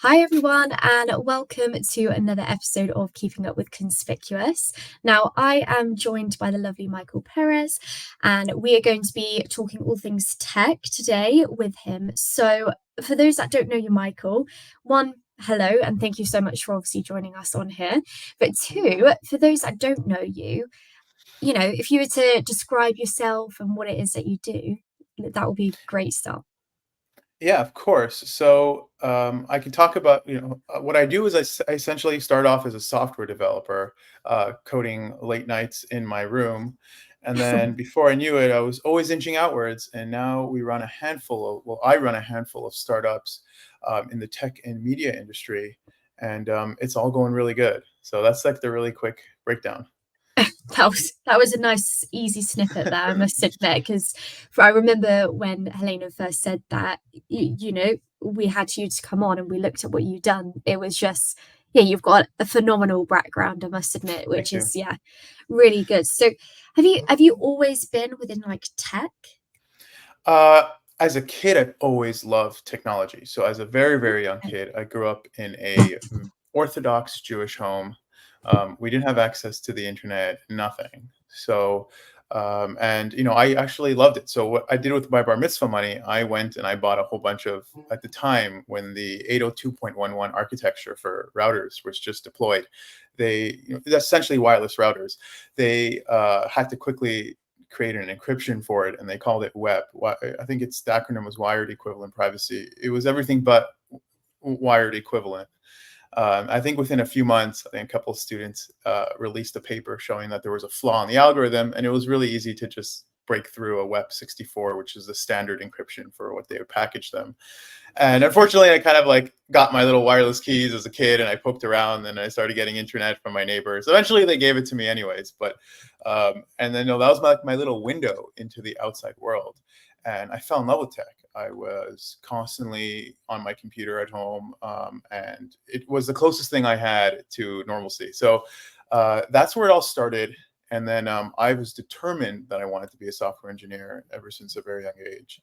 Hi, everyone, and welcome to another episode of Keeping Up with Conspicuous. Now, I am joined by the lovely Michael Perez, and we are going to be talking all things tech today with him. So, for those that don't know you, Michael, one, hello, and thank you so much for obviously joining us on here. But two, for those that don't know you, if you were to describe yourself and what it is that you do, that would be great stuff. Yeah, of course. So I can talk about, what I do is I essentially start off as a software developer, coding late nights in my room. And then before I knew it, I was always inching outwards. And now I run a handful of startups in the tech and media industry. And it's all going really good. So that's like the really quick breakdown. That was a nice easy snippet there, I must admit, because I remember when Helena first said that we had you to come on and we looked at what you've done. It was just, yeah, you've got a phenomenal background, I must admit, which Thank you. is, yeah, really good. So have you always been within like tech? Uh, as a kid, I've always loved technology. So as a very, very young kid, I grew up in a Orthodox Jewish home. We didn't have access to the internet, nothing. So, and I actually loved it. So what I did with my bar mitzvah money, I went and I bought a whole bunch of, at the time when the 802.11 architecture for routers was just deployed, that's essentially wireless routers. They had to quickly create an encryption for it, and they called it WEP. I think the acronym was Wired Equivalent Privacy. It was everything but wired equivalent. I think within a few months, I think a couple of students released a paper showing that there was a flaw in the algorithm, and it was really easy to just break through a WEP64, which is the standard encryption for what they would package them. And unfortunately, I kind of like got my little wireless keys as a kid, and I poked around, and I started getting internet from my neighbors. Eventually, they gave it to me anyways. But and then no, that was my little window into the outside world, and I fell in love with tech. I was constantly on my computer at home, and it was the closest thing I had to normalcy. So that's where it all started. And then I was determined that I wanted to be a software engineer ever since a very young age.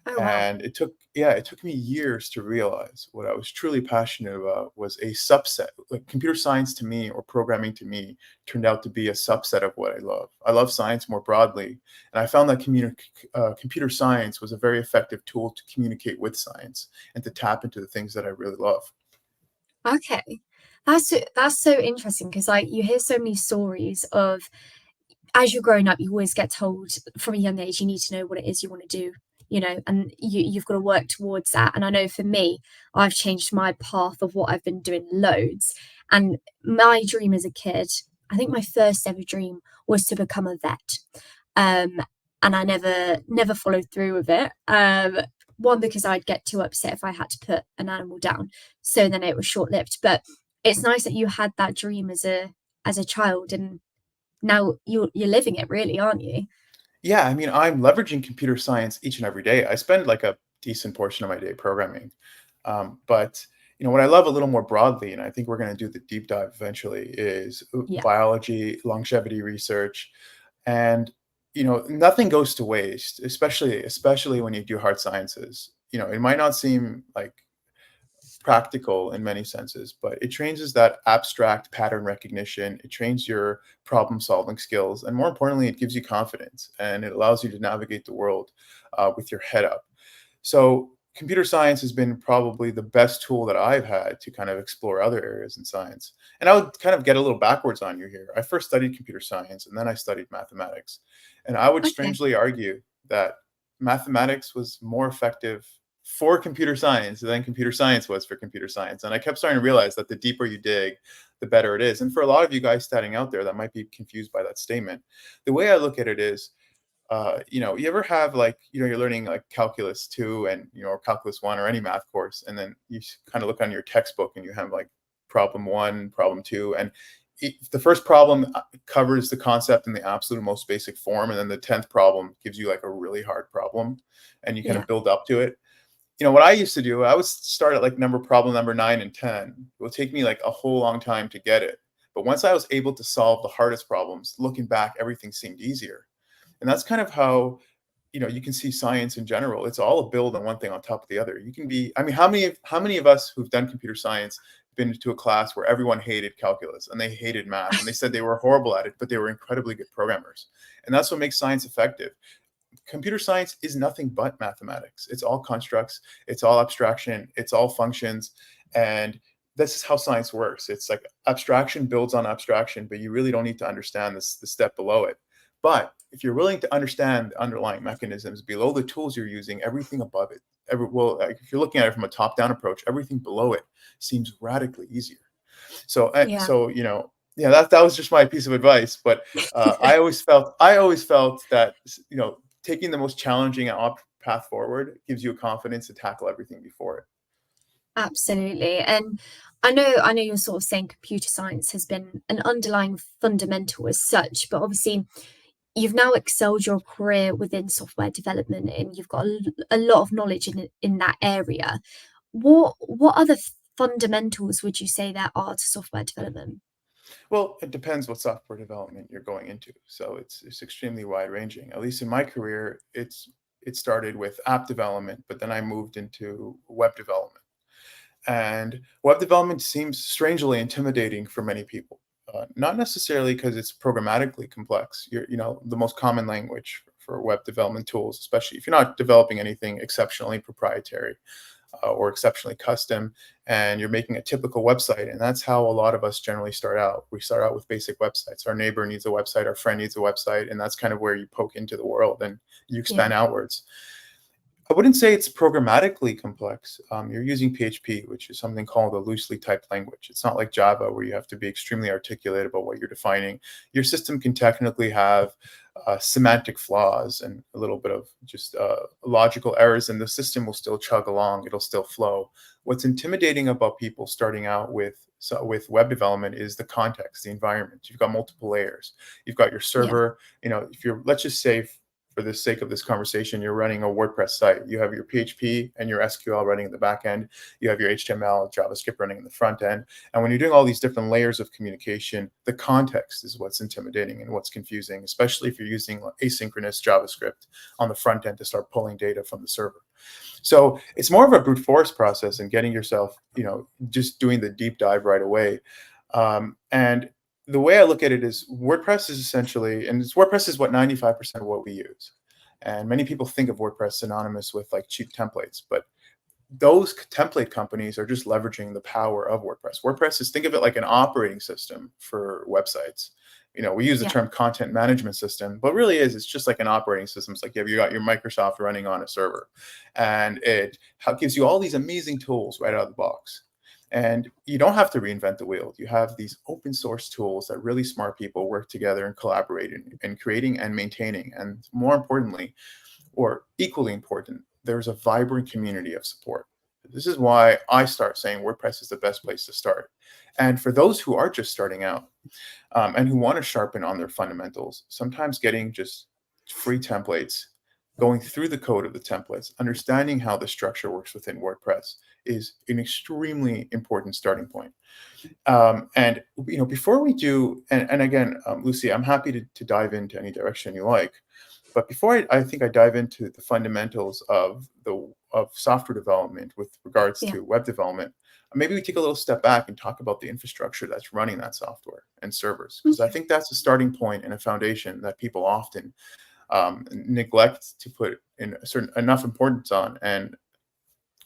Oh, wow. And it took me years to realize what I was truly passionate about was a subset. Like computer science to me, or programming to me, turned out to be a subset of what I love. I love science more broadly, and I found that computer science was a very effective tool to communicate with science and to tap into the things that I really love. Okay. That's so interesting because like you hear so many stories of as you're growing up, you always get told from a young age you need to know what it is you want to do, and you've got to work towards that. And I know for me, I've changed my path of what I've been doing loads. And my dream as a kid, I think my first ever dream was to become a vet. Um, and I never followed through with it. One, because I'd get too upset if I had to put an animal down. So then it was short lived. But it's nice that you had that dream as a child, and now you're living it, really, aren't you? Yeah, I mean, I'm leveraging computer science each and every day. I spend like a decent portion of my day programming. But what I love a little more broadly, and I think we're going to do the deep dive eventually, is Yeah. biology, longevity research, and nothing goes to waste, especially when you do hard sciences. It might not seem like practical in many senses, but it trains us that abstract pattern recognition. It trains your problem solving skills. And more importantly, it gives you confidence and it allows you to navigate the world with your head up. So, computer science has been probably the best tool that I've had to kind of explore other areas in science. And I would kind of get a little backwards on you here. I first studied computer science and then I studied mathematics. And I would Okay. strangely argue that mathematics was more effective for computer science than computer science was for computer science. And I kept starting to realize that the deeper you dig, the better it is. And for a lot of you guys standing out there that might be confused by that statement, the way I look at it is, you ever have like, you're learning like calculus 2 and, or calculus 1 or any math course. And then you kind of look on your textbook and you have like problem 1, problem 2. And the first problem covers the concept in the absolute most basic form. And then the 10th problem gives you like a really hard problem and you kind Yeah. of build up to it. What I used to do, I would start at like problem number 9 and 10. It would take me like a whole long time to get it. But once I was able to solve the hardest problems, looking back, everything seemed easier. And that's kind of how you can see science in general. It's all a build on one thing on top of the other. You can be, I mean, how many of us who've done computer science been to a class where everyone hated calculus and they hated math and they said they were horrible at it, but they were incredibly good programmers. And that's what makes science effective. Computer science is nothing but mathematics. It's all constructs, it's all abstraction, it's all functions. And this is how science works. It's like abstraction builds on abstraction, but you really don't need to understand the step below it. But if you're willing to understand the underlying mechanisms below the tools you're using, everything above it, like if you're looking at it from a top-down approach, everything below it seems radically easier. Yeah. So yeah, that was just my piece of advice. But I always felt that taking the most challenging path forward gives you a confidence to tackle everything before it. Absolutely. And I know you're sort of saying computer science has been an underlying fundamental as such, but obviously you've now excelled your career within software development and you've got a lot of knowledge in that area. What other fundamentals would you say there are to software development? Well, it depends what software development you're going into. So it's extremely wide ranging. At least in my career, it started with app development, but then I moved into web development. And web development seems strangely intimidating for many people. Not necessarily because it's programmatically complex. The most common language for web development tools, especially if you're not developing anything exceptionally proprietary or exceptionally custom, and you're making a typical website. And that's how a lot of us generally start out. We start out with basic websites. Our neighbor needs a website, our friend needs a website, and that's kind of where you poke into the world and you Yeah, expand outwards. I wouldn't say it's programmatically complex. You're using PHP, which is something called a loosely typed language. It's not like Java, where you have to be extremely articulate about what you're defining. Your system can technically have semantic flaws and a little bit of just logical errors, and the system will still chug along. It'll still flow. What's intimidating about people starting out with web development is the context, the environment. You've got multiple layers. You've got your yeah, server. If you're, let's just say, for the sake of this conversation, you're running a WordPress site. You have your PHP and your SQL running in the back end. You have your HTML, JavaScript running in the front end. And when you're doing all these different layers of communication, the context is what's intimidating and what's confusing, especially if you're using asynchronous JavaScript on the front end to start pulling data from the server. So it's more of a brute force process and getting yourself, just doing the deep dive right away. And the way I look at it is WordPress is essentially, and WordPress is what 95% of what we use. And many people think of WordPress synonymous with like cheap templates, but those template companies are just leveraging the power of WordPress. WordPress is, think of it like an operating system for websites. We use the yeah, term content management system, but really it's just like an operating system. It's like you got your Microsoft running on a server, and it gives you all these amazing tools right out of the box. And you don't have to reinvent the wheel. You have these open source tools that really smart people work together and collaborate in creating and maintaining. And more importantly, or equally important, there's a vibrant community of support. This is why I start saying WordPress is the best place to start. And for those who are just starting out and who want to sharpen on their fundamentals, sometimes getting just free templates, going through the code of the templates, understanding how the structure works within WordPress is an extremely important starting point. And before we do, and again, Lucy, I'm happy to dive into any direction you like. But before I think I dive into the fundamentals of software development with regards yeah. to web development, maybe we take a little step back and talk about the infrastructure that's running that software and servers, because I Okay. think that's a starting point and a foundation that people often neglect to put in a certain enough importance on. And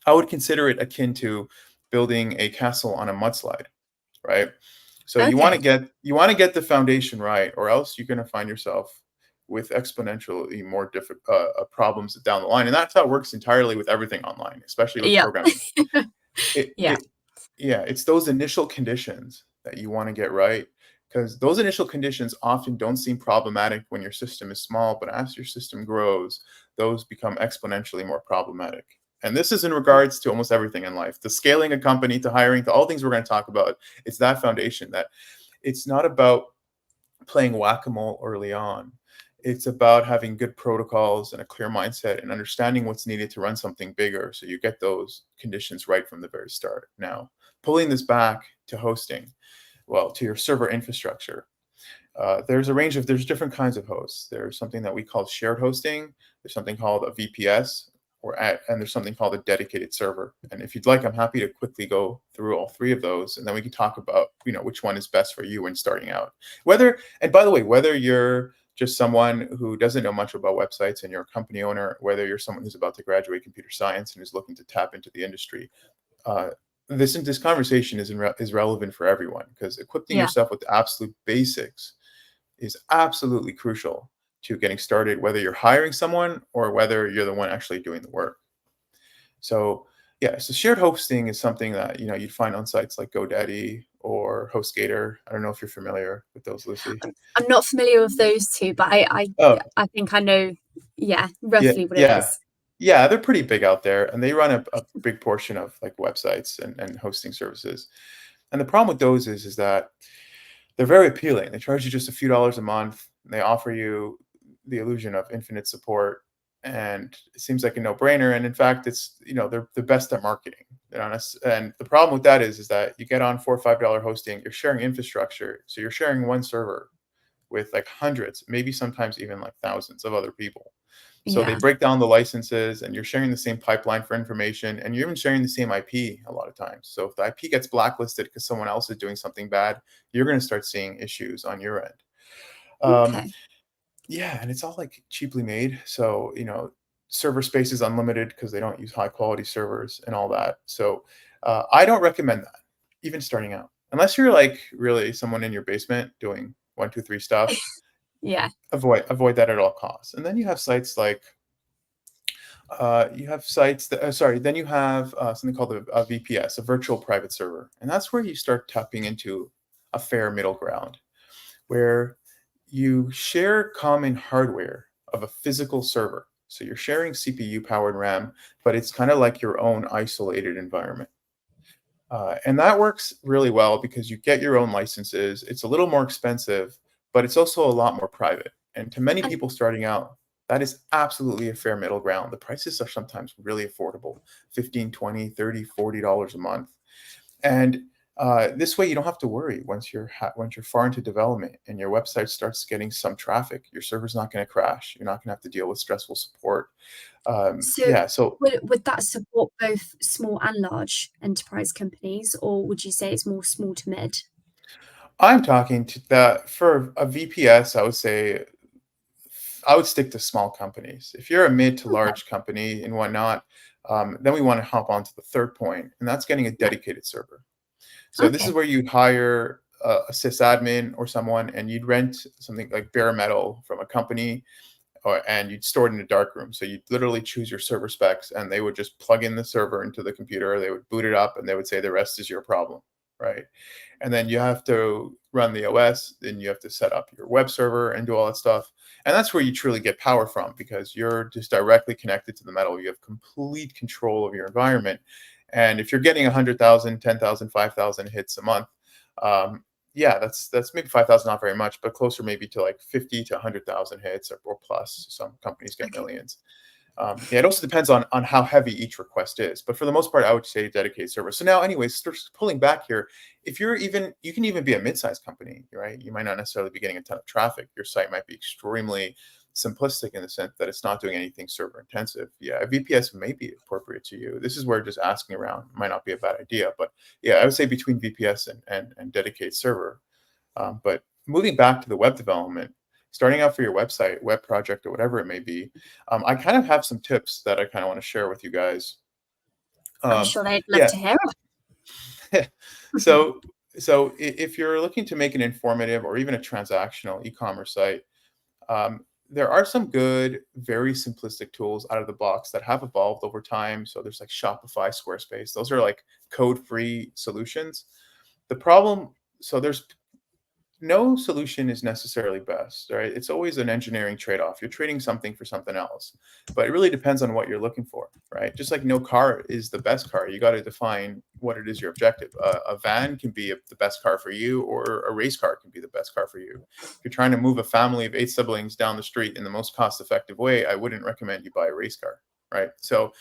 I would consider it akin to building a castle on a mudslide, right? So Okay. you want to get the foundation right, or else you're going to find yourself with exponentially more difficult problems down the line. And that's how it works entirely with everything online, especially with Yeah. programming. It, Yeah. it yeah, it's those initial conditions that you want to get right, because those initial conditions often don't seem problematic when your system is small, but as your system grows, those become exponentially more problematic. And this is in regards to almost everything in life. The scaling a company to hiring to all things we're going to talk about. It's that foundation that it's not about playing whack-a-mole early on. It's about having good protocols and a clear mindset and understanding what's needed to run something bigger. So you get those conditions right from the very start. Now, pulling this back to hosting, well, to your server infrastructure, there's different kinds of hosts. There's something that we call shared hosting, There's something called a VPS, and there's something called a dedicated server. And if you'd like, I'm happy to quickly go through all three of those, and then we can talk about which one is best for you when starting out. And by the way, whether you're just someone who doesn't know much about websites and you're a company owner, whether you're someone who's about to graduate computer science and is looking to tap into the industry, uh, this conversation is relevant for everyone, because equipping Yeah. yourself with the absolute basics is absolutely crucial to getting started, whether you're hiring someone or whether you're the one actually doing the work. So yeah, so shared hosting is something that you'd find on sites like GoDaddy or HostGator. I don't know if you're familiar with those, Lucy. I'm not familiar with those two, but Oh, I think I know, yeah, yeah, roughly what it yeah, is. yeah. They're pretty big out there, and they run a big portion of like websites and hosting services. And the problem with those is that they're very appealing. They charge you just a few dollars a month. And they offer you the illusion of infinite support, and it seems like a no-brainer. And in fact, it's they're the best at marketing. They're honest. And the problem with that is that you get on $4 or $5 hosting. You're sharing infrastructure, so you're sharing one server with like hundreds, maybe sometimes even like thousands of other people. So they Yeah. break down the licenses, and you're sharing the same pipeline for information, and you're even sharing the same IP a lot of times. So if the IP gets blacklisted because someone else is doing something bad, you're going to start seeing issues on your end. Um, Okay. yeah, and it's all like cheaply made. So, server space is unlimited because they don't use high quality servers and all that. So I don't recommend that, even starting out, unless you're like really someone in your basement doing one, two, three stuff. Yeah. Avoid that at all costs. And then you have sites like you have sites that sorry then you have something called a VPS, a virtual private server, and that's where you start tapping into a fair middle ground, where you share common hardware of a physical server. So you're sharing CPU power and RAM, but it's kind of like your own isolated environment. And that works really well because you get your own licenses. It's a little more expensive, but it's also a lot more private. And to many And people starting out, that is absolutely a fair middle ground. The prices are sometimes really affordable, 15, 20, 30, $40 a month. And this way you don't have to worry once you're far into development and your website starts getting some traffic. Your server's not going to crash. You're not going to have to deal with stressful support. so Yeah, so would that support both small and large enterprise companies, or would you say it's more small to mid? I'm talking to that for a VPS. I would stick to small companies. If you're a mid to Okay. large company and whatnot, then we want to hop on to the third point, and that's getting a Yeah. dedicated server. So this is Okay. where you'd hire a sysadmin or someone, and you'd rent something like bare metal from a company, and you'd store it in a dark room. So you'd literally choose your server specs, and they would just plug in the server into the computer. They would boot it up, and they would say the rest is your problem, right? And then you have to run the OS, then you have to set up your web server and do all that stuff. And that's where you truly get power from, because you're just directly connected to the metal. You have complete control of your environment. And if you're getting 100,000, 10,000, 5,000 hits a month, yeah, that's maybe 5,000, not very much, but closer maybe to like 50 to 100,000 hits or plus. Some companies get Okay. millions. Yeah, it also depends on how heavy each request is, but for the most part, I would say dedicated server. So now, anyways, just pulling back here, if you can even be a mid-sized company, right? You might not necessarily be getting a ton of traffic. Your site might be extremely simplistic in the sense that it's not doing anything server intensive. Yeah, a VPS may be appropriate to you. This is where just asking around might not be a bad idea, but yeah, I would say between VPS and dedicated server. But moving back to the web development, starting out for your website, web project, or whatever it may be, I kind of have some tips that I kind of want to share with you guys. I'm Um, sure they'd love yeah. to hear it. so if you're looking to make an informative or even a transactional e-commerce site, there are some good, very simplistic tools out of the box that have evolved over time. So there's like Shopify, Squarespace. Those are like code-free solutions. The problem, so there's no solution is necessarily best, right? It's always an engineering trade-off. You're trading something for something else, but it really depends on what you're looking for, right? Just like no car is the best car, you got to define what it is your objective. A van can be the best car for you, or a race car can be the best car for you. If you're trying to move a family of 8 siblings down the street in the most cost-effective way, I wouldn't recommend you buy a race car, right? So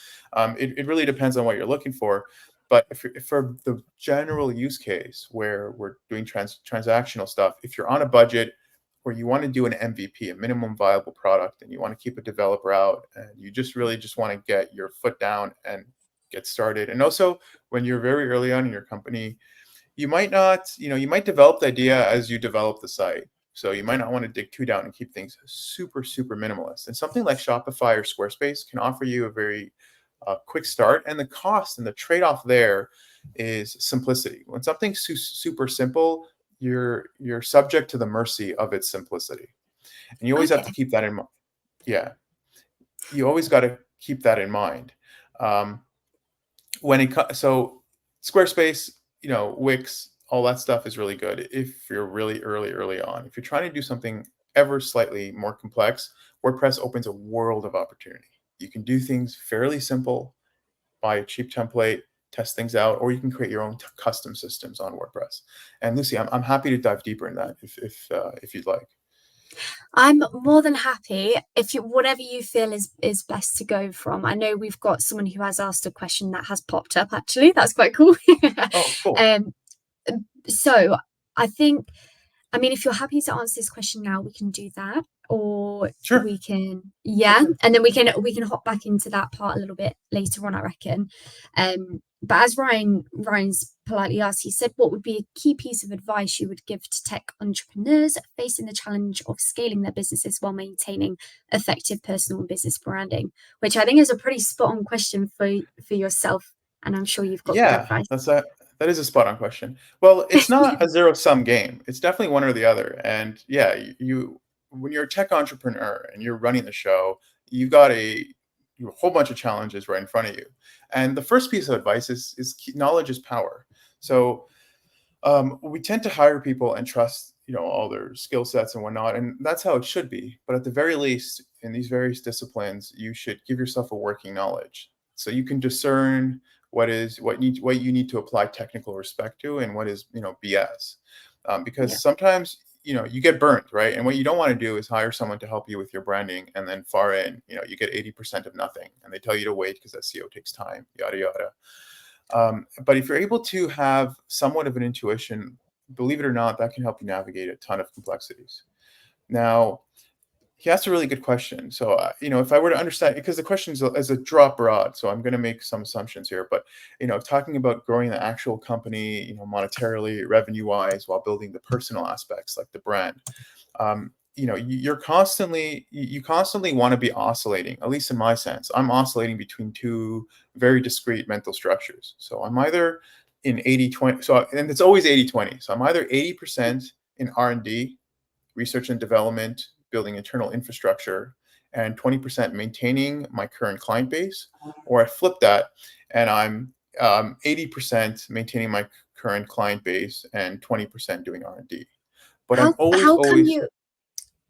it really depends on what you're looking for. But if for the general use case where we're doing transactional stuff, if you're on a budget, where you want to do an MVP, a minimum viable product, and you want to keep a developer out, and you just really just want to get your foot down and get started. And also, when you're very early on in your company, you might not, you might develop the idea as you develop the site. So you might not want to dig too down and keep things super, super minimalist. And something like Shopify or Squarespace can offer you a very quick start. And the cost and the trade-off there is simplicity. When something's super simple, you're subject to the mercy of its simplicity. And you always have to Okay. keep that in mind. Yeah, you always got to keep that in mind. Um, so Squarespace, Wix, all that stuff is really good if you're really early on. If you're trying to do something ever slightly more complex, WordPress opens a world of opportunity. You can do things fairly simple, buy a cheap template, test things out, or you can create your own custom systems on WordPress. And Lucy, I'm happy to dive deeper in that if you'd like. I'm more than happy if you whatever you feel is best to go from. I know we've got someone who has asked a question that has popped up actually. That's quite cool. Oh, cool. um so I think, I mean, if you're happy to answer this question now, we can do that, or Sure, we can, sure, yeah, sure. and then we can hop back into that part a little bit later on, I reckon. But as Ryan's politely asked, he said, "What would be a key piece of advice you would give to tech entrepreneurs facing the challenge of scaling their businesses while maintaining effective personal and business branding?" Which I think is a pretty spot on question for yourself, and I'm sure you've got good Yeah, advice. that is a spot on question. Well, it's not a zero sum game. It's definitely one or the other. And yeah, you when you're a tech entrepreneur and you're running the show, you've got a whole bunch of challenges right in front of you. And the first piece of advice is knowledge is power. So we tend to hire people and trust, all their skill sets and whatnot, and that's how it should be. But at the very least, in these various disciplines, you should give yourself a working knowledge, so you can discern what you need to apply technical respect to, and what is BS. Yeah, Because sometimes you get burnt, right? And what you don't want to do is hire someone to help you with your branding, and then far in, you get 80% of nothing, and they tell you to wait because SEO takes time, yada yada. But if you're able to have somewhat of an intuition, believe it or not, that can help you navigate a ton of complexities. Now, he asked a really good question. So, if I were to understand, because the question is a drop broad, so I'm going to make some assumptions here. But talking about growing the actual company, monetarily, revenue wise, while building the personal aspects like the brand, you constantly want to be oscillating. At least in my sense, I'm oscillating between two very discrete mental structures. So I'm either in 80/20. So, and it's always 80/20. So I'm either 80% in R&D, research and development, building internal infrastructure, and 20% maintaining my current client base, or I flip that and I'm 80% maintaining my current client base and 20% doing R&D. But I'm how come always you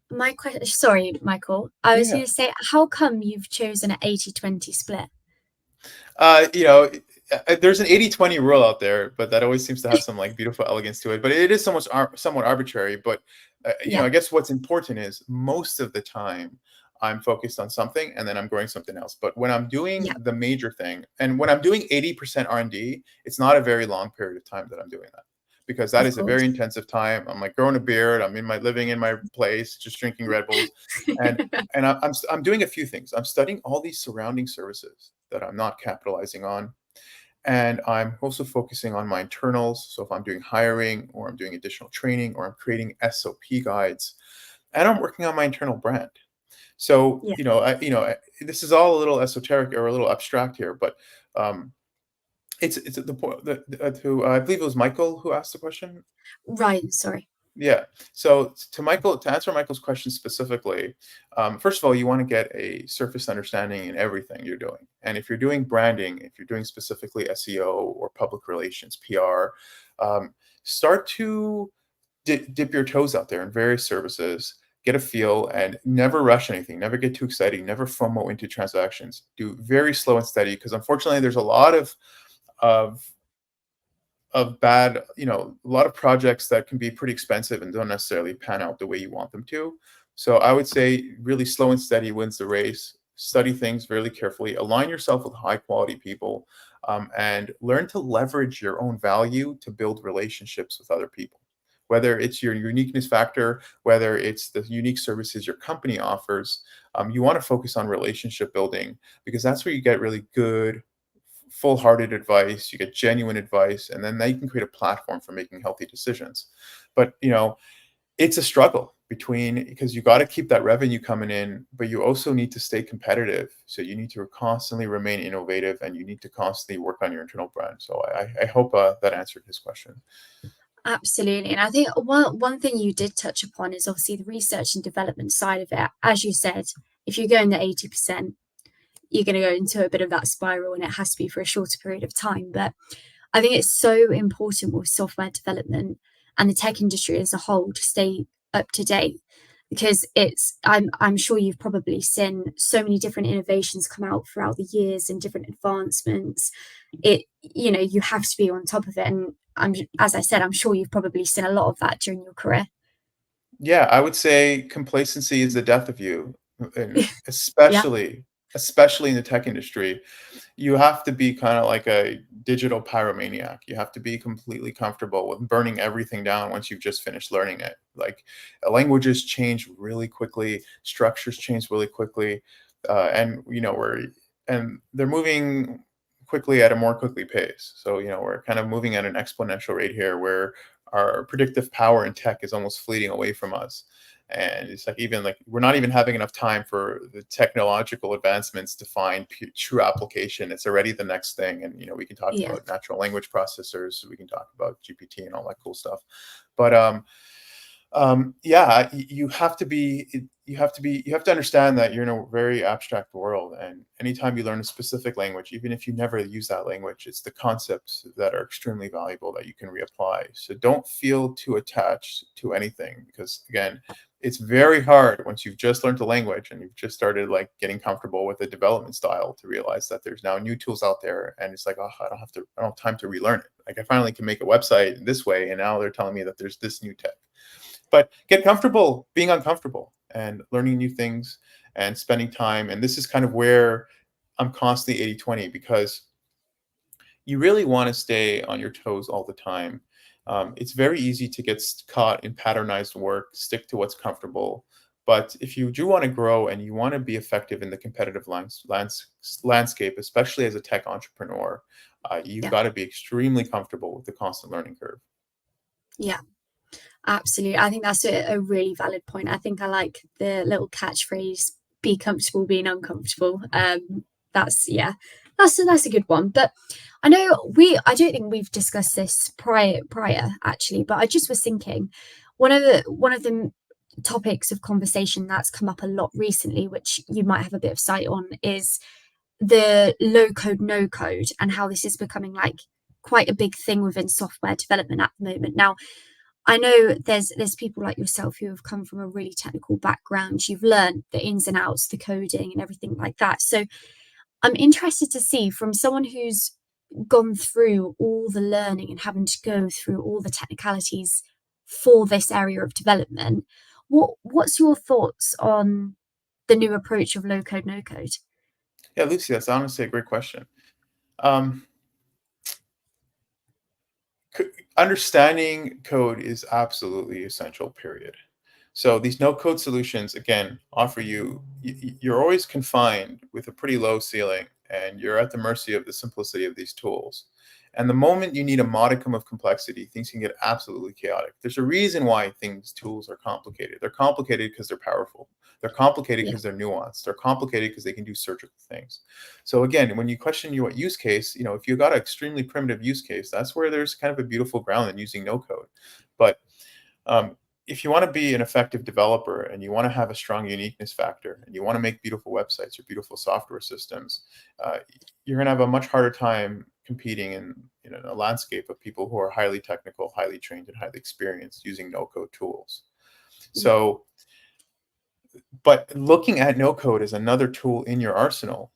my question, sorry, Michael. I was yeah. going to say, how come you've chosen an 80/20 split? Uh, you know, there's an 80/20 rule out there, but that always seems to have some like beautiful elegance to it. But it is somewhat arbitrary. But Yeah, I guess what's important is most of the time I'm focused on something and then I'm growing something else. But when I'm doing yeah, the major thing, and when I'm doing 80% R&D, it's not a very long period of time that I'm doing that, because that of is a course. very intensive time. I'm like growing a beard. I'm living in my place, just drinking Red Bulls, and I'm doing a few things. I'm studying all these surrounding services that I'm not capitalizing on, and I'm also focusing on my internals. So if I'm doing hiring, or I'm doing additional training, or I'm creating SOP guides, and I'm working on my internal brand. So Yeah, this is all a little esoteric or a little abstract here, but um, it's at the point that to I believe it was Michael who asked the question. right. Sorry. Yeah. So to answer Michael's question specifically, first of all, you want to get a surface understanding in everything you're doing. And if you're doing branding, if you're doing specifically SEO or public relations, PR, start to dip your toes out there in various services, get a feel, and never rush anything. Never get too excited. Never FOMO into transactions. Do very slow and steady, because unfortunately, there's a lot of bad, a lot of projects that can be pretty expensive and don't necessarily pan out the way you want them to. So I would say really slow and steady wins the race. Study things really carefully, align yourself with high quality people, and learn to leverage your own value to build relationships with other people, whether it's your uniqueness factor, whether it's the unique services your company offers. You want to focus on relationship building because that's where you get really good, full-hearted advice, you get genuine advice, and then you can create a platform for making healthy decisions. But it's a struggle between because you got to keep that revenue coming in, but you also need to stay competitive. So you need to constantly remain innovative, and you need to constantly work on your internal brand. So I hope that answered his question. Absolutely. And I think one thing you did touch upon is obviously the research and development side of it. As you said, if you're going the 80%, you're going to go into a bit of that spiral and it has to be for a shorter period of time. But I think it's so important with software development and the tech industry as a whole to stay up to date because I'm sure you've probably seen so many different innovations come out throughout the years and different advancements. You have to be on top of it. And as I said, I'm sure you've probably seen a lot of that during your career. Yeah, I would say complacency is the death of you, and Yeah, especially in the tech industry. You have to be kind of like a digital pyromaniac. You have to be completely comfortable with burning everything down once you've just finished learning it. Like languages change really quickly, structures change really quickly, and they're moving quickly at a more quickly pace. So we're kind of moving at an exponential rate here, where our predictive power in tech is almost fleeting away from us. And it's like even like we're not even having enough time for the technological advancements to find true application. It's already the next thing, and we can talk yeah, about natural language processors, we can talk about GPT and all that cool stuff. But yeah, you have to understand that you're in a very abstract world, and anytime you learn a specific language, even if you never use that language, it's the concepts that are extremely valuable that you can reapply. So don't feel too attached to anything, because again, it's very hard once you've just learned a language and you've just started like getting comfortable with the development style to realize that there's now new tools out there, and it's like, oh, I don't have time to relearn it. Like I finally can make a website this way, and now they're telling me that there's this new tech. But get comfortable being uncomfortable and learning new things and spending time. And this is kind of where I'm constantly 80/20, because you really want to stay on your toes all the time. It's very easy to get caught in patternized work, stick to what's comfortable. But if you do want to grow and you want to be effective in the competitive landscape, especially as a tech entrepreneur, you've yeah, got to be extremely comfortable with the constant learning curve. yeah. Absolutely. I think that's a really valid point. I think I like the little catchphrase, be comfortable being uncomfortable. Yeah, that's a good one. But I don't think we've discussed this prior actually, but I just was thinking one of the topics of conversation that's come up a lot recently, which you might have a bit of sight on, is the low code, no code, and how this is becoming like quite a big thing within software development at the moment. Now, I know there's people like yourself who have come from a really technical background. You've learned the ins and outs, the coding and everything like that. So I'm interested to see from someone who's gone through all the learning and having to go through all the technicalities for this area of development, what's your thoughts on the new approach of low code, no code? Yeah, Lucy, that's honestly a great question. Um, Understanding code is absolutely essential, period. So these no code solutions again offer you're always confined with a pretty low ceiling, and you're at the mercy of the simplicity of these tools. And the moment you need a modicum of complexity, things can get absolutely chaotic. There's a reason why tools are complicated. They're complicated because they're powerful. They're complicated Yeah, because they're nuanced. They're complicated because they can do surgical things. So again, when you question what use case, if you've got an extremely primitive use case, that's where there's kind of a beautiful ground in using no code. But um, if you want to be an effective developer and you want to have a strong uniqueness factor and you want to make beautiful websites or beautiful software systems, uh, you're going to have a much harder time competing in a landscape of people who are highly technical, highly trained, and highly experienced using no code tools. yeah, So, but looking at no code as another tool in your arsenal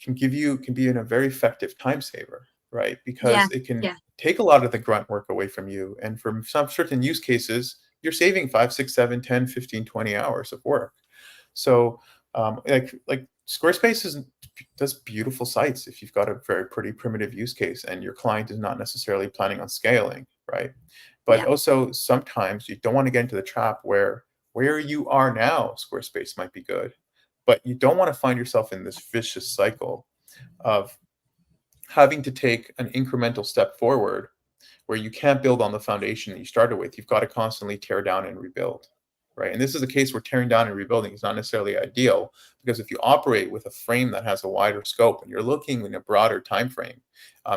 can be a very effective time saver, right? yeah, Because it can yeah, take a lot of the grunt work away from you. And from some certain use cases, you're saving 5, 6, 7, 10, 15, 20 hours of work. So like Squarespace does beautiful sites if you've got a very pretty primitive use case and your client is not necessarily planning on scaling. right? But Yeah. also sometimes you don't want to get into the trap where you are now, Squarespace might be good, but you don't want to find yourself in this vicious cycle of having to take an incremental step forward where you can't build on the foundation that you started with. You've got to constantly tear down and rebuild, right? And this is a case where tearing down and rebuilding is not necessarily ideal, because if you operate with a frame that has a wider scope and you're looking in a broader time frame,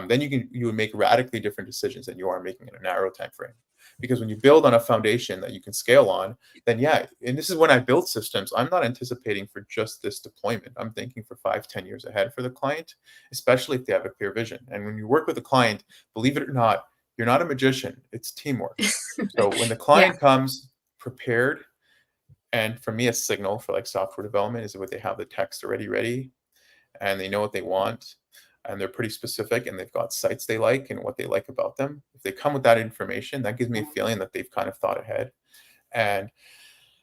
then you would make radically different decisions than you are making in a narrow time frame. Because when you build on a foundation that you can scale on, then yeah, and this is when I build systems, I'm not anticipating for just this deployment. I'm thinking for 5, 10 years ahead for the client, especially if they have a clear vision. And when you work with a client, believe it or not, you're not a magician, it's teamwork. So when the Yeah. client comes prepared, and for me, a signal for like software development is when they have the text already ready and they know what they want and they're pretty specific and they've got sites they like and what they like about them. If they come with that information, that gives me a feeling that they've kind of thought ahead. And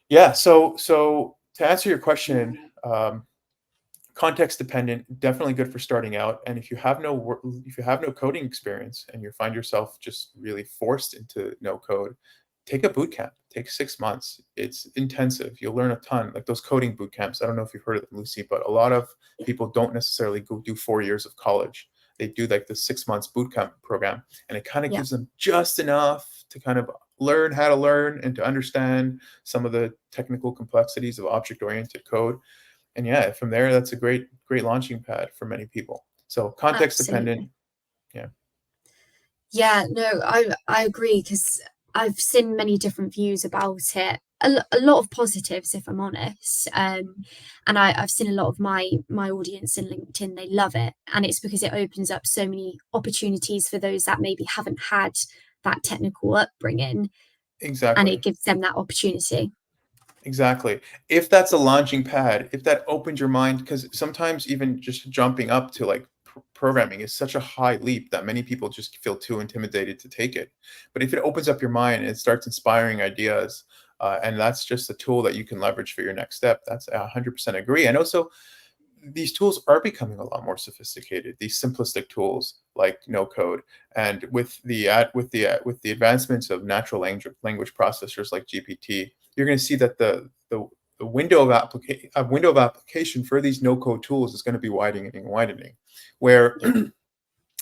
yeah, so to answer your question, context dependent, definitely good for starting out. And if you have no coding experience and you find yourself just really forced into no code, take a boot camp. Take 6 months. It's intensive. You'll learn a ton. Like those coding boot camps. I don't know if you've heard of them, Lucy, but a lot of people don't necessarily go do 4 years of college. They do like the 6 months boot camp program, and it kind of Yeah. gives them just enough to kind of learn how to learn and to understand some of the technical complexities of object oriented code. And yeah, from there, that's a great launching pad for many people. So context dependent. Absolutely. Yeah, Yeah, no, I agree because I've seen many different views about it. A lot of positives, if I'm honest. And I've seen a lot of my audience in LinkedIn, they love it. And it's because it opens up so many opportunities for those that maybe haven't had that technical upbringing, and it exactly. gives them that opportunity. Exactly. If that's a launching pad, if that opens your mind, because sometimes even just jumping up to like programming is such a high leap that many people just feel too intimidated to take it. But if it opens up your mind and it starts inspiring ideas, and that's just a tool that you can leverage for your next step, that's 100% agree. And also, these tools are becoming a lot more sophisticated. These simplistic tools like no code, and with the advancements of natural language processors like GPT, you're going to see that the window of application for these no code tools is going to be widening and widening. Where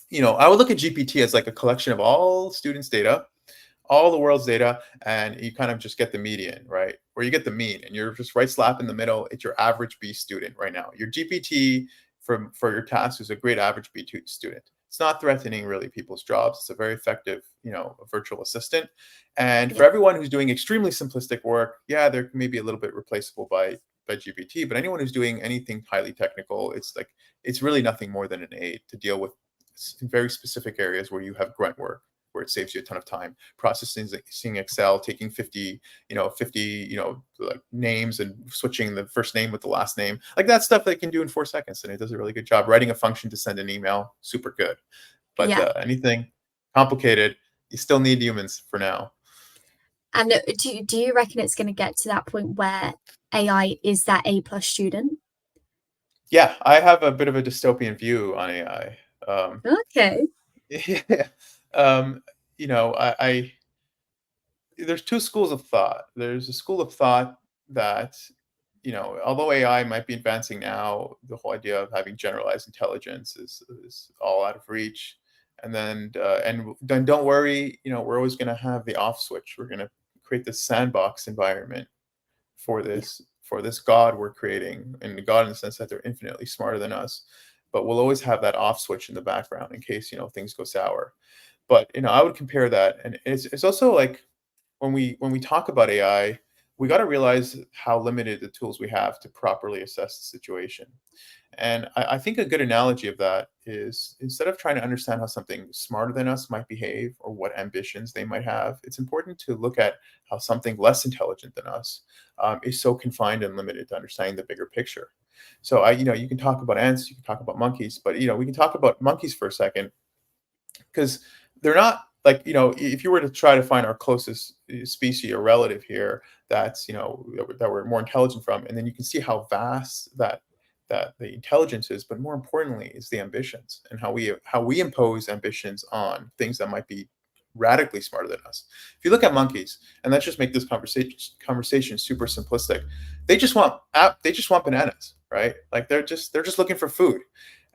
Yeah, I would look at GPT as like a collection of all students' data, all the world's data, and you kind of just get the median, right? Or you get the mean, and you're just right slap in the middle. It's your average B student right now. Your GPT for your task is a great average B2 student. It's not threatening really people's jobs. It's a very effective, virtual assistant. And yeah, for everyone who's doing extremely simplistic work, yeah, they're maybe a little bit replaceable by GPT. But anyone who's doing anything highly technical, it's really nothing more than an aid to deal with very specific areas where you have grunt work, where it saves you a ton of time processing seeing Excel, taking 50 like names and switching the first name with the last name, like that stuff they can do in 4 seconds, and it does a really good job. Writing a function to send an email, super good. But yeah. anything complicated, you still need humans for now. And do you reckon it's going to get to that point where AI is that A plus student? Yeah, I have a bit of a dystopian view on AI. Okay. Yeah, um, I there's two schools of thought. There's a school of thought that, although AI might be advancing now, the whole idea of having generalized intelligence is all out of reach. And then don't worry, we're always going to have the off switch. We're going to create this sandbox environment for Yeah. this God we're creating, and the God in the sense that they're infinitely smarter than us. But we'll always have that off switch in the background in case things go sour. But I would compare that, and it's also like when we talk about AI, we got to realize how limited the tools we have to properly assess the situation. And I think a good analogy of that is, instead of trying to understand how something smarter than us might behave or what ambitions they might have, it's important to look at how something less intelligent than us is so confined and limited to understanding the bigger picture. So you can talk about ants, you can talk about monkeys, but we can talk about monkeys for a second, because they're not like, if you were to try to find our closest species or relative here, that's that we're more intelligent from, and then you can see how vast that the intelligence is, but more importantly is the ambitions, and how we impose ambitions on things that might be radically smarter than us. If you look at monkeys, and let's just make this conversation super simplistic, they just want bananas, right? Like they're just looking for food.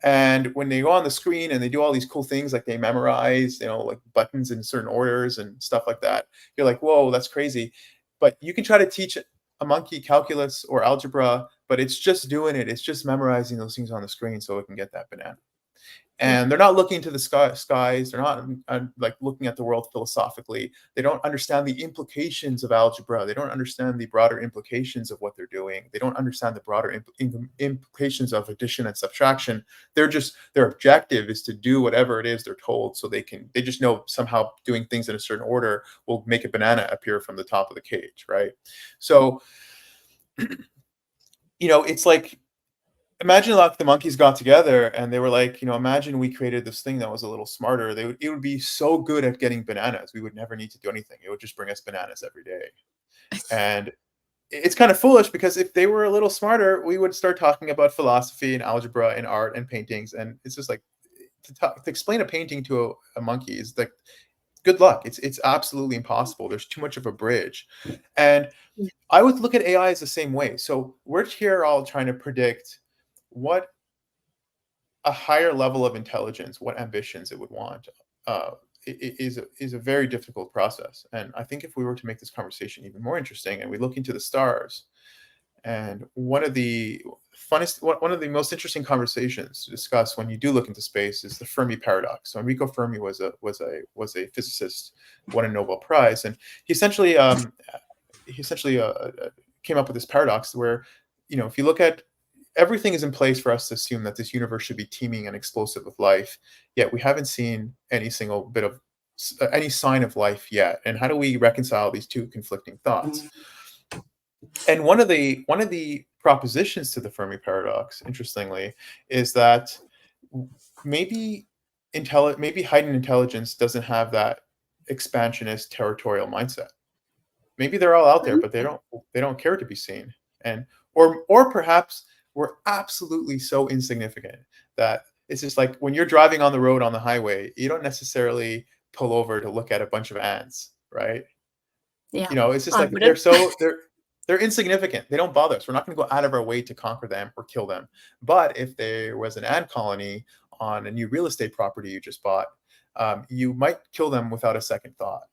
And when they go on the screen and they do all these cool things, like they memorize, like buttons in certain orders and stuff like that, you're like, whoa, that's crazy. But you can try to teach a monkey calculus or algebra, but it's just doing it. It's just memorizing those things on the screen so it can get that banana. Yeah. And they're not looking to the skies. They're not like looking at the world philosophically. They don't understand the implications of algebra. They don't understand the broader implications of what they're doing. They don't understand the broader implications of addition and subtraction. Their objective is to do whatever it is they're told, so they just know somehow doing things in a certain order will make a banana appear from the top of the cage, right? So it's like, imagine like the monkeys got together and they were like, imagine we created this thing that was a little smarter. It would be so good at getting bananas. We would never need to do anything. It would just bring us bananas every day. And it's kind of foolish, because if they were a little smarter, we would start talking about philosophy and algebra and art and paintings. And it's just like, to explain a painting to a monkey is like, good luck. It's absolutely impossible. There's too much of a bridge. And Yeah. I would look at AI as the same way. So we're here all trying to predict what a higher level of intelligence, what ambitions it would want, is a very difficult process. And I think if we were to make this conversation even more interesting, and we look into the stars, and one of the most interesting conversations to discuss when you do look into space is the Fermi paradox. So Enrico Fermi was a physicist, won a Nobel Prize, and he essentially came up with this paradox where, if you look at, everything is in place for us to assume that this universe should be teeming and explosive with life, yet we haven't seen any sign of life yet. And how do we reconcile these two conflicting thoughts? And one of the propositions to the Fermi paradox, interestingly, is that maybe maybe heightened intelligence doesn't have that expansionist territorial mindset. Maybe they're all out there, but they Okay. don't care to be seen. And or perhaps we're absolutely so insignificant that it's just like, when you're driving on the road on the highway, you don't necessarily pull over to look at a bunch of ants, right? Yeah. It's just I like wouldn't. they're insignificant. They don't bother us. We're not going to go out of our way to conquer them or kill them. But if there was an ant colony on a new real estate property you just bought, you might kill them without a second thought.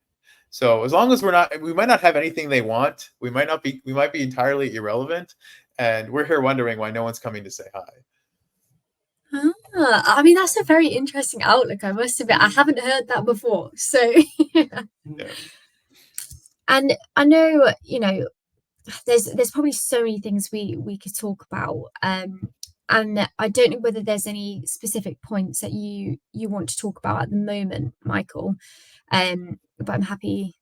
So as long as we might not have anything they want. We might be entirely irrelevant, and we're here wondering why no one's coming to say hi. I mean, that's a very interesting outlook, I must admit. I haven't heard that before. So, Yeah. and I know, there's probably so many things we could talk about. And I don't know whether there's any specific points that you want to talk about at the moment, Michael. But I'm happy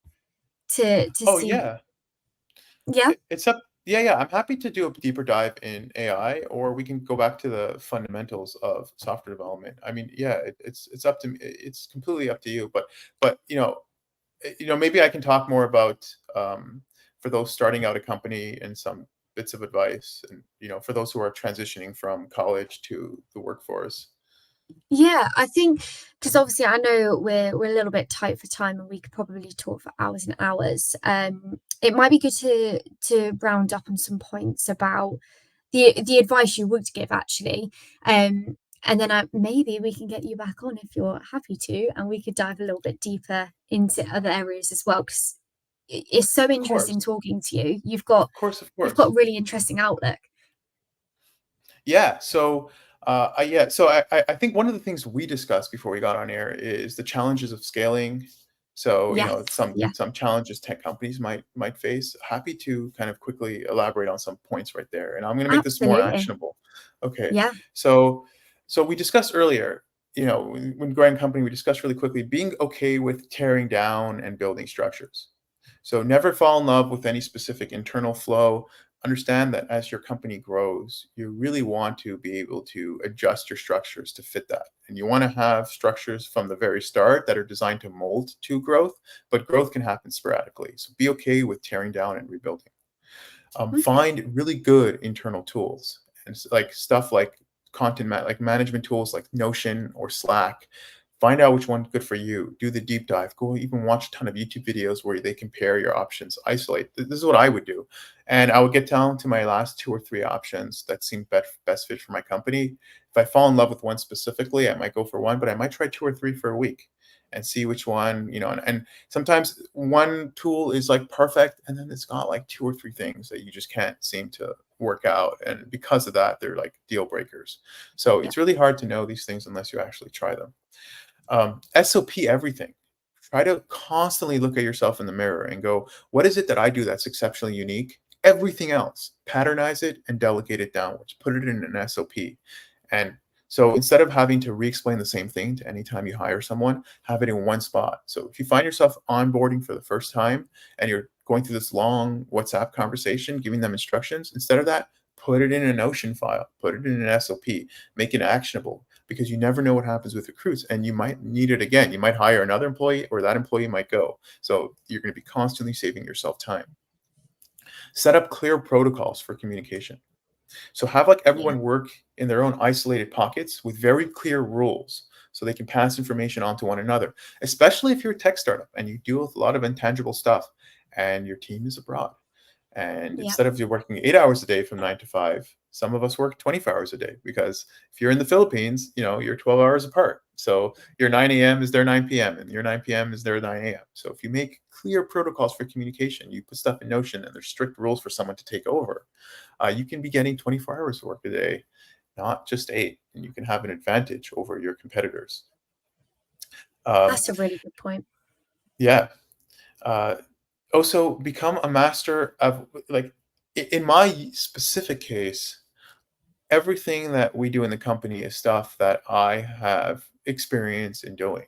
to Oh see. yeah. Yeah. It's up. Yeah, yeah. I'm happy to do a deeper dive in AI, or we can go back to the fundamentals of software development. I mean, yeah, it's up to me. It's completely up to you. But maybe I can talk more about, for those starting out a company, and some bits of advice, and for those who are transitioning from college to the workforce. Yeah, I think, because obviously I know we're a little bit tight for time and we could probably talk for hours and hours. It might be good to round up on some points about the advice you would give, actually. And then maybe we can get you back on if you're happy to, and we could dive a little bit deeper into other areas as well, because it's so Of course, interesting talking to you. of course, of You've got course. a really interesting outlook. Yeah. So I think one of the things we discussed before we got on air is the challenges of scaling. So, Yes, some yeah, some challenges tech companies might face. Happy to kind of quickly elaborate on some points right there, and I'm going to make this more absolutely. actionable. Okay. Yeah. So so we discussed earlier, when growing a company, we discussed really quickly being okay with tearing down and building structures. So never fall in love with any specific internal flow. Understand that as your company grows, you really want to be able to adjust your structures to fit that. And you want to have structures from the very start that are designed to mold to growth, but growth can happen sporadically. So be okay with tearing down and rebuilding. Okay. Find really good internal tools, and like stuff like like management tools like Notion or Slack. Find out which one's good for you. Do the deep dive. Go even watch a ton of YouTube videos where they compare your options. Isolate. This is what I would do, and I would get down to my last 2 or 3 options that seem best fit for my company. If I fall in love with one specifically, I might go for one, but I might try 2 or 3 for a week and see which one, and sometimes one tool is like perfect, and then it's got like 2 or 3 things that you just can't seem to work out. And because of that, they're like deal breakers. So Yeah. it's really hard to know these things unless you actually try them. SOP everything. Try to constantly look at yourself in the mirror and go, what is it that I do that's exceptionally unique? Everything else, patternize it and delegate it downwards. Put it in an SOP. And so instead of having to re-explain the same thing to any time you hire someone, have it in one spot. So if you find yourself onboarding for the first time and you're going through this long WhatsApp conversation, giving them instructions, instead of that, put it in a Notion file, put it in an SOP, make it actionable, because you never know what happens with recruits and you might need it again. You might hire another employee or that employee might go. So you're going to be constantly saving yourself time. Set up clear protocols for communication. So have like Yeah. everyone work in their own isolated pockets with very clear rules so they can pass information on to one another, especially if you're a tech startup and you deal with a lot of intangible stuff and your team is abroad. And Yeah. instead of you working 8 hours a day from 9 to 5, some of us work 24 hours a day because if you're in the Philippines, you're 12 hours apart. So your 9 a.m. is their 9 p.m. and your 9 p.m. is their 9 a.m. So if you make clear protocols for communication, you put stuff in Notion and there's strict rules for someone to take over, you can be getting 24 hours of work a day, not just 8, and you can have an advantage over your competitors. Um, That's a really good point. yeah. Uh, Also become a master of, like, in my specific case, everything that we do in the company is stuff that I have experience in doing.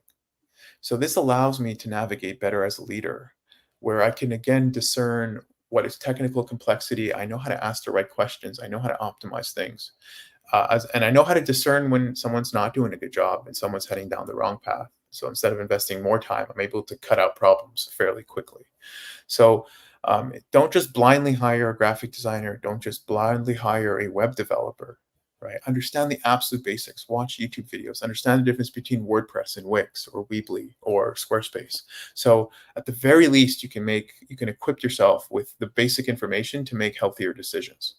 So this allows me to navigate better as a leader, where I can again discern what is technical complexity. I know how to ask the right questions. I know how to optimize things. And I know how to discern when someone's not doing a good job and someone's heading down the wrong path. So instead of investing more time, I'm able to cut out problems fairly quickly. So don't just blindly hire a graphic designer. Don't just blindly hire a web developer, right? Understand the absolute basics. Watch YouTube videos. Understand the difference between WordPress and Wix or Weebly or Squarespace. So at the very least, you can equip yourself with the basic information to make healthier decisions.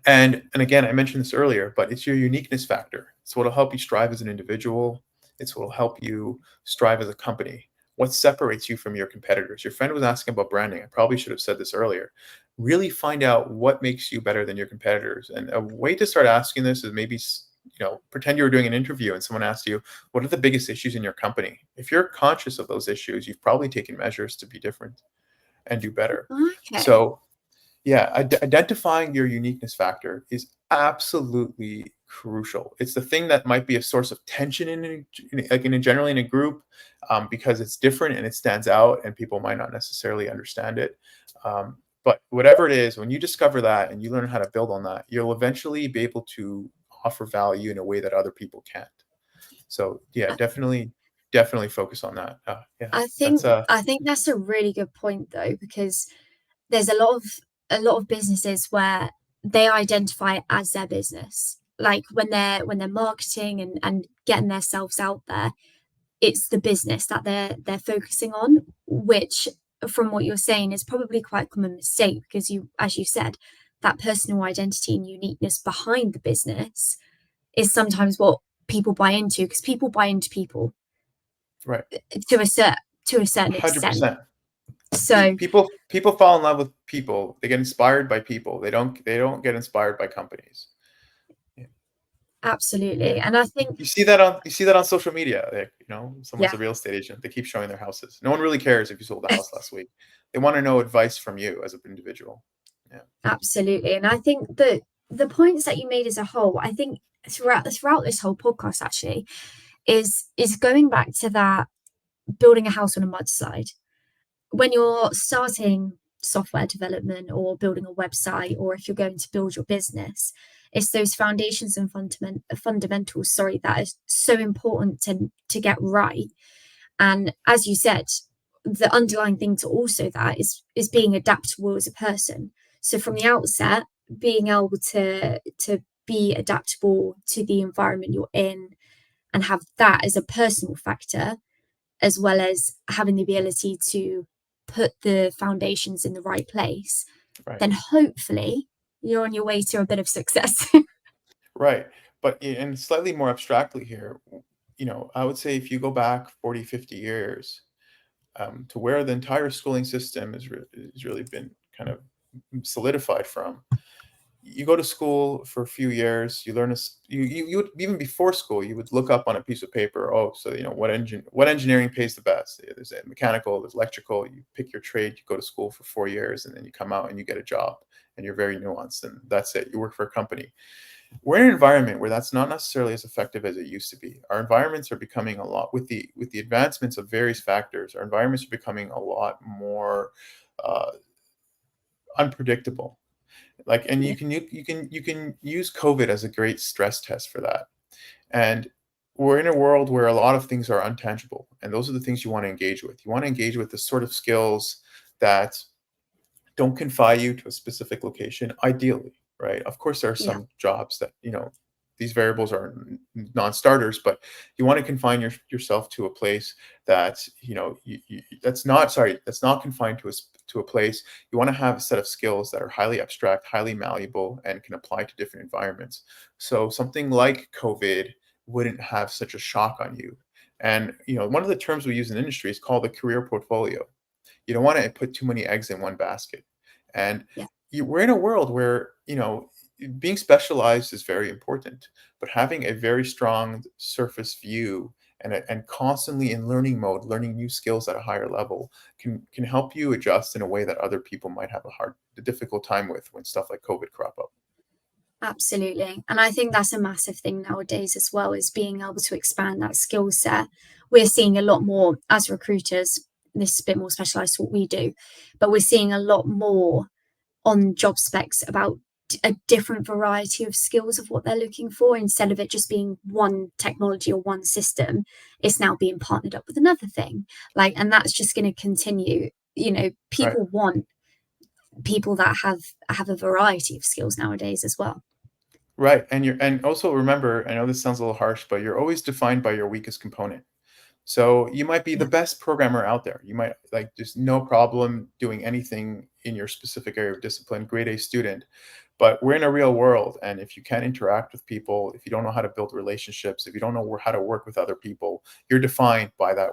And again, I mentioned this earlier, but it's your uniqueness factor. It's what'll help you strive as an individual. It's what'll help you strive as a company. What separates you from your competitors? Your friend was asking about branding. I probably should have said this earlier. Really find out what makes you better than your competitors. And a way to start asking this is maybe, pretend you were doing an interview and someone asked you, what are the biggest issues in your company? If you're conscious of those issues, you've probably taken measures to be different and do better. Okay. So yeah, identifying your uniqueness factor is absolutely crucial. It's the thing that might be a source of tension generally in a group, because it's different and it stands out, and people might not necessarily understand it. But whatever it is, when you discover that and you learn how to build on that, you'll eventually be able to offer value in a way that other people can't. So yeah, I definitely focus on that. Yeah, I that's think I think that's a really good point though, because there's a lot of businesses where they identify it as their business. Like when they're marketing and getting themselves out there, it's the business that they're focusing on, which from what you're saying is probably quite a common mistake because you, as you said, that personal identity and uniqueness behind the business is sometimes what people buy into because people buy into people right. to a certain extent. 100%. So People fall in love with people. They get inspired by people. They don't get inspired by companies. Yeah. absolutely. Yeah. And I think, You see that on social media. Like, someone's yeah, a real estate agent. They keep showing their houses. No one really cares if you sold the house last week. They want to know advice from you as an individual. Yeah. absolutely. And I think that the points that you made as a whole, I think throughout this whole podcast actually is going back to that building a house on a mudslide. When you're starting software development or building a website, or if you're going to build your business, it's those foundations and fundamentals, sorry, that is so important to get right. And as you said, the underlying thing to also that is being adaptable as a person. So from the outset, being able to be adaptable to the environment you're in, and have that as a personal factor, as well as having the ability to put the foundations in the right place, Right. then hopefully you're on your way to a bit of success. Right. But and slightly more abstractly here, I would say if you go back 40, 50 years, to where the entire schooling system has really been kind of solidified from. You go to school for a few years, you learn you would, even before school, you would look up on a piece of paper, oh, so what engineering pays the best. There's a mechanical, there's electrical, you pick your trade, you go to school for 4 years, and then you come out and you get a job, and you're very nuanced, and that's it. You work for a company. We're in an environment where that's not necessarily as effective as it used to be. Our environments are becoming a lot, with the advancements of various factors. Our environments are becoming a lot more uh, unpredictable. Like, and Yeah, you can use COVID as a great stress test for that. And we're in a world where a lot of things are untangible, and those are the things you want to engage with. You want to engage with the sort of skills that don't confine you to a specific location, ideally, right? Of course, there are yeah, some jobs that, these variables are non-starters, but you want to confine yourself to a place that, that's not confined to a place. You want to have a set of skills that are highly abstract, highly malleable, and can apply to different environments. So something like COVID wouldn't have such a shock on you. And, one of the terms we use in industry is called the career portfolio. You don't want to put too many eggs in one basket. And yeah. we're in a world where, being specialized is very important, but having a very strong surface view and constantly in learning mode, learning new skills at a higher level can help you adjust in a way that other people might have a difficult time with when stuff like COVID crop up. Absolutely. And I think that's a massive thing nowadays as well, is being able to expand that skill set. We're seeing a lot more as recruiters, this is a bit more specialized to what we do, but we're seeing a lot more on job specs about a different variety of skills of what they're looking for. Instead of it just being one technology or one system, it's now being partnered up with another thing. Like, and that's just going to continue. Right. People want people that have a variety of skills nowadays as well. Right. And also remember, I know this sounds a little harsh, but you're always defined by your weakest component. So you might be the Yeah, best programmer out there. You might like just no problem doing anything in your specific area of discipline, grade A student. But we're in a real world, and if you can't interact with people, if you don't know how to build relationships, if you don't know how to work with other people, you're defined by that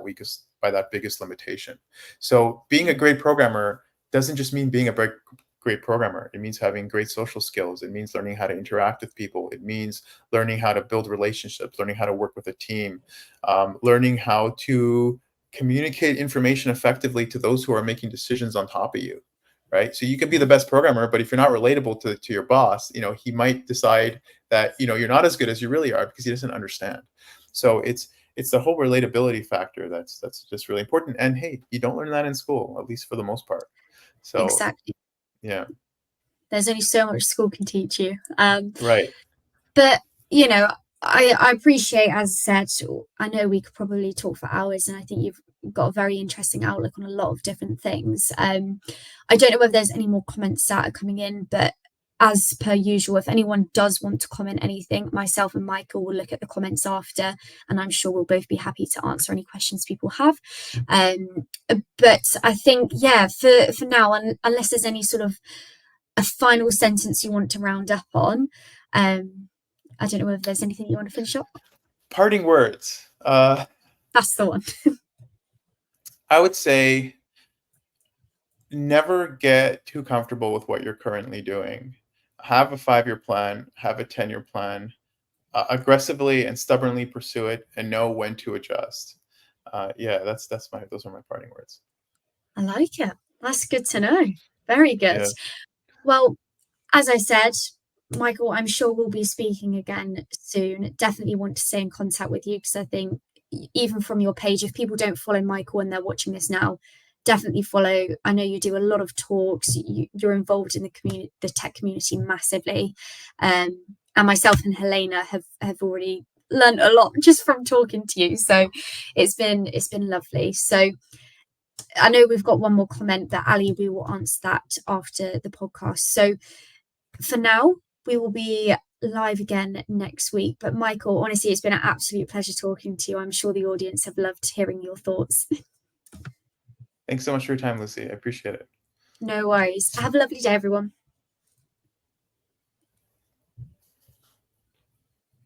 biggest limitation. So being a great programmer doesn't just mean being a great programmer. It means having great social skills. It means learning how to interact with people. It means learning how to build relationships, learning how to work with a team, learning how to communicate information effectively to those who are making decisions on top of you. Right. So you can be yeah, the best programmer, but if you're not relatable to your boss, he might decide that, you're not as good as you really are because he doesn't understand. So it's the whole relatability factor that's just really important. And hey, you don't learn that in school, at least for the most part. So exactly. yeah. There's only so much school can teach you. Right. But you know, I appreciate, as I said, I know we could probably talk for hours, and I think you've got a very interesting outlook on a lot of different things. I don't know whether there's any more comments that are coming in, but as per usual, if anyone does want to comment anything, myself and Michael will look at the comments after, and I'm sure we'll both be happy to answer any questions people have. Um, but I think, yeah, for now, unless there's any sort of a final sentence you want to round up on, um, I don't know whether there's anything you want to finish up. Parting words. That's the one. I would say never get too comfortable with what you're currently doing. Have a 5-year plan, have a 10-year plan, aggressively and stubbornly pursue it, and know when to adjust. Yeah, those are my parting words. I like it. That's good to know. Very good. Yeah. Well, as I said, Michael, I'm sure we'll be speaking again soon. Definitely want to stay in contact with you because I think even from your page, if people don't follow Michael and they're watching this now, definitely follow. I know you do a lot of talks. You're involved in the community, the tech community massively, and myself and Helena have already learned a lot just from talking to you. So it's been lovely. So I know we've got one more comment, that Ali, we will answer that after the podcast. So for now, we will be live again next week. But Michael, honestly, it's been an absolute pleasure talking to you. I'm sure the audience have loved hearing your thoughts. Thanks so much for your time, Lucy. I appreciate it. No worries. Have a lovely day, everyone.